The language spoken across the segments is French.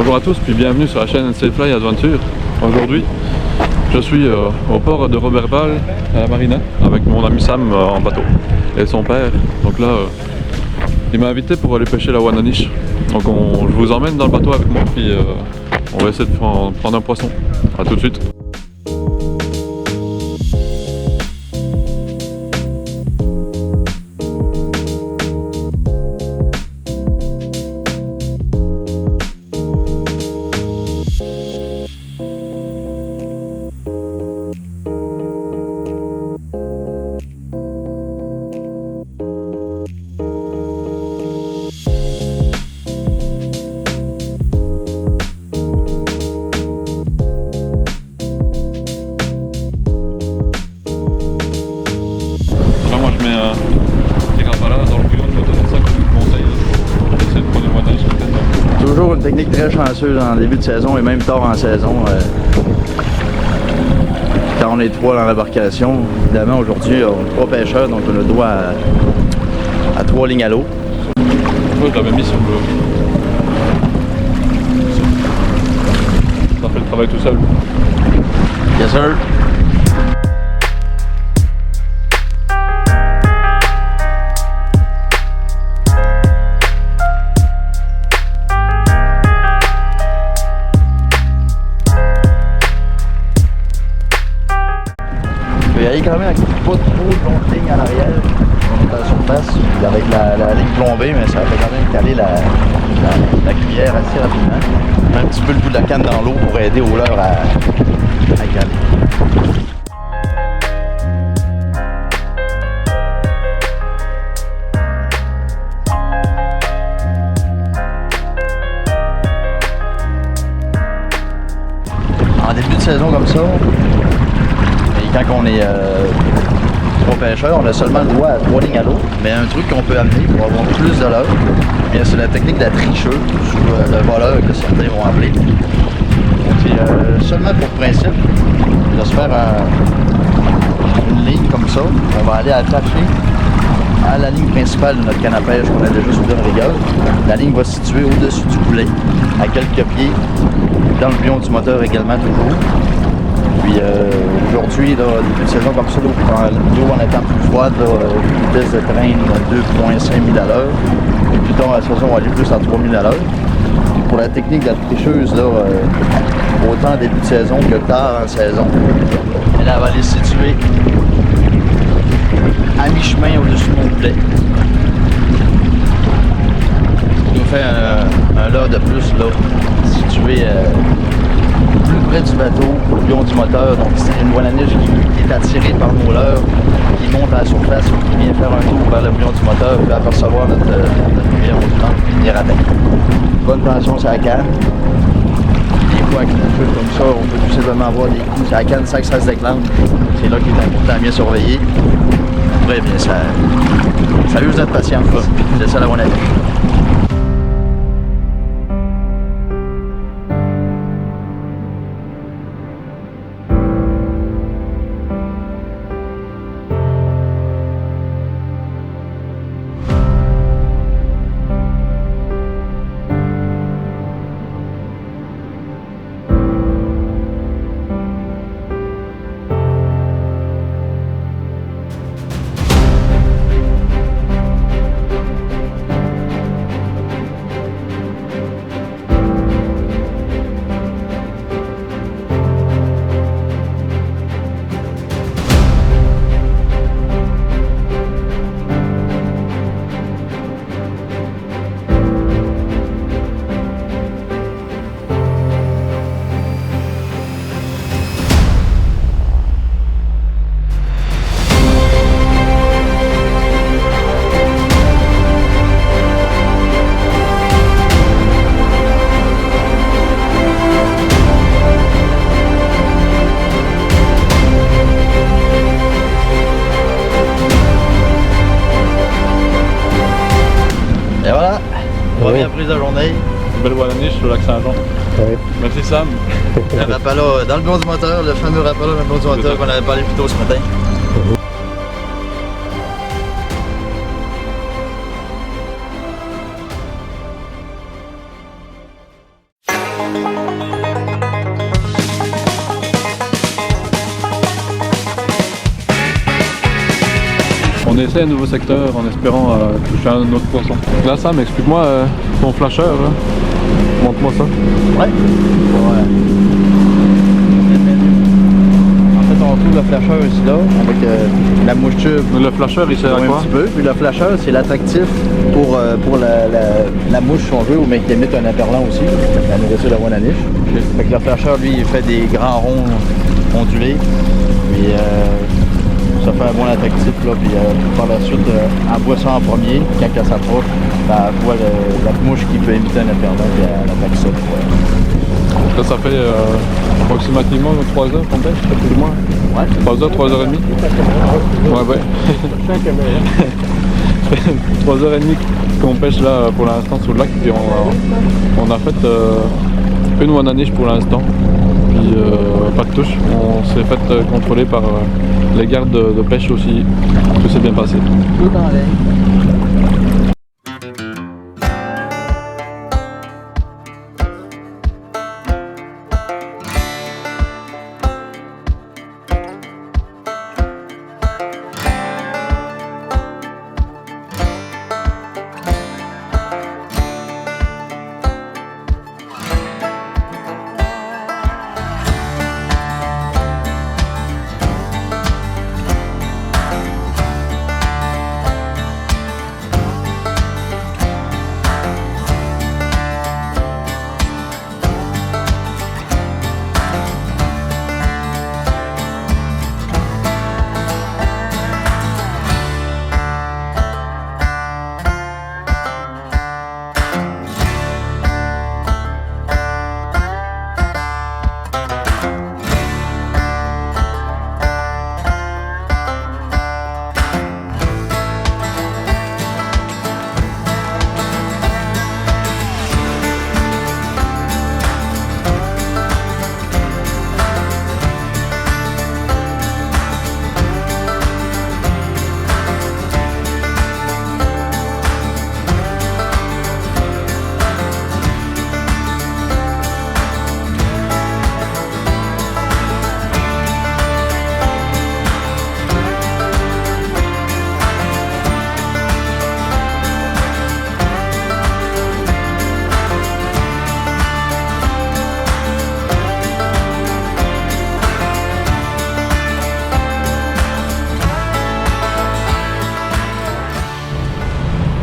Bonjour à tous, puis bienvenue sur la chaîne Sailfly Adventure. Aujourd'hui, je suis au port de Roberval à la marina avec mon ami Sam en bateau et son père. Donc là, il m'a invité pour aller pêcher la Wananiche. Donc je vous emmène dans le bateau avec moi, puis on va essayer de prendre un poisson. A tout de suite. Moi je mets un petit rapala dans le bouillon de moteur, c'est ça que je vous conseille pour essayer de prendre une Wananiche. Toujours une technique très chanceuse en début de saison et même tard en saison. Quand on est trois dans l'embarcation, évidemment aujourd'hui on est trois pêcheurs, donc on a le droit à 3 lignes à l'eau. Moi je l'avais mis sur le... Ça fait le travail tout seul. Yes sir. Il y a quand même avec pas trop de longue ligne à l'arrière. On est à la surface avec la ligne plombée, mais ça fait quand même caler la cuillère assez rapidement. Un petit peu le bout de la canne dans l'eau pour aider au leurre à caler. En début de saison comme ça, et quand on est trois pêcheurs, on a seulement le droit à 3 lignes à l'eau. Mais un truc qu'on peut amener pour avoir plus de leurre, c'est la technique de la tricheuse, ou le voleur que certains vont appeler. C'est seulement pour principe de se faire une ligne comme ça. On va aller attacher à la ligne principale de notre canne à pêche qu'on a déjà sur une rigueur. La ligne va se situer au-dessus du boulet, à quelques pieds, dans le bouillon du moteur également toujours. Puis aujourd'hui, début de saison comme ça, l'eau en étant plus froide, vitesse de traîne 2,5 000 à l'heure. Et plus tard, la saison, on va aller plus à 3 000 à l'heure. Puis pour la technique de la tricheuse, là, autant début de saison que tard en saison, elle va aller se situer à mi-chemin au-dessus de mon boulet. Ce qui nous fait un leurre de plus, là, situé plus près du bateau, au bouillon du moteur. Donc c'est une Wananiche qui est attirée par nos leurres, qui monte à la surface ou qui vient faire un tour vers le bouillon du moteur et apercevoir notre bouillon du ventre et venir attaquer. Bonne tension sur la canne. Des fois avec une chute comme ça, on peut tout simplement avoir des coups sur la canne sans que ça se déclenche. C'est là qu'il est important à bien surveiller. Après, bien, ça use notre patience. C'est ça la Wananiche. Première prise de la journée. Une belle Wananiche sur le lac Saint-Jean. Oui. Merci Sam. Le Rapala dans le bouillon du moteur, le fameux Rapala dans le bouillon du moteur qu'on avait parlé plus tôt ce matin. on essaie un nouveau secteur en espérant toucher un autre poisson. Là Sam, explique-moi ton flasheur, là. Montre-moi ça. Ouais. En fait, on trouve le flasheur ici là, avec la mouche tube. Le flasheur il sert à Un quoi? petit peu. Puis le flasheur, c'est l'attractif pour la mouche, si on veut, mais qui émite un imperlant aussi, la nourriture de la Wananiche. Okay. Fait que le flasheur, lui, il fait des grands ronds ondulés. Puis ça fait un bon attractif là. Puis par la suite, elle voit ça en premier. Quand elle s'approche, elle voit la mouche qui peut émiter un imperlant, puis elle attaque ça. Là, ça fait approximativement 3 heures qu'on pêche, plus ou moins. Ouais. 3 heures, 3 heures et demie. Ouais. 3 heures et demie qu'on pêche là pour l'instant sur le lac. Puis on a fait une Wananiche pour l'instant. Puis pas de touche. On s'est fait contrôler par les gardes de pêche aussi. Tout s'est bien passé. Tout en ligne.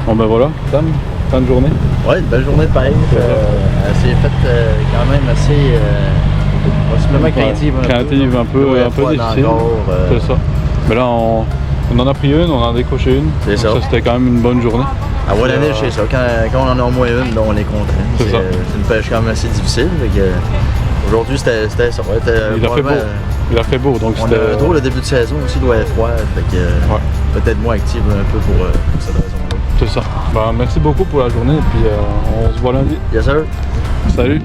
Bon ben voilà, Sam, fin de journée. Ouais, une belle journée de pêche. Elle s'est faite quand même assez possiblement créative. Créative, un peu difficile. C'est ça. Mais là, on en a pris une, on en a décoché une. C'est ça. C'était quand même une bonne journée. À Wananiche, c'est ça. Quand on en a au moins une, là, on est content. C'est ça. C'est une pêche quand même assez difficile. Aujourd'hui, c'était ça. Il a fait beau, donc on c'était... a un drôle le début de saison aussi, doit être froid. Peut-être moins active un peu pour cette raison-là. C'est ça. Bah, merci beaucoup pour la journée et puis on se voit lundi. Yes sir. Salut.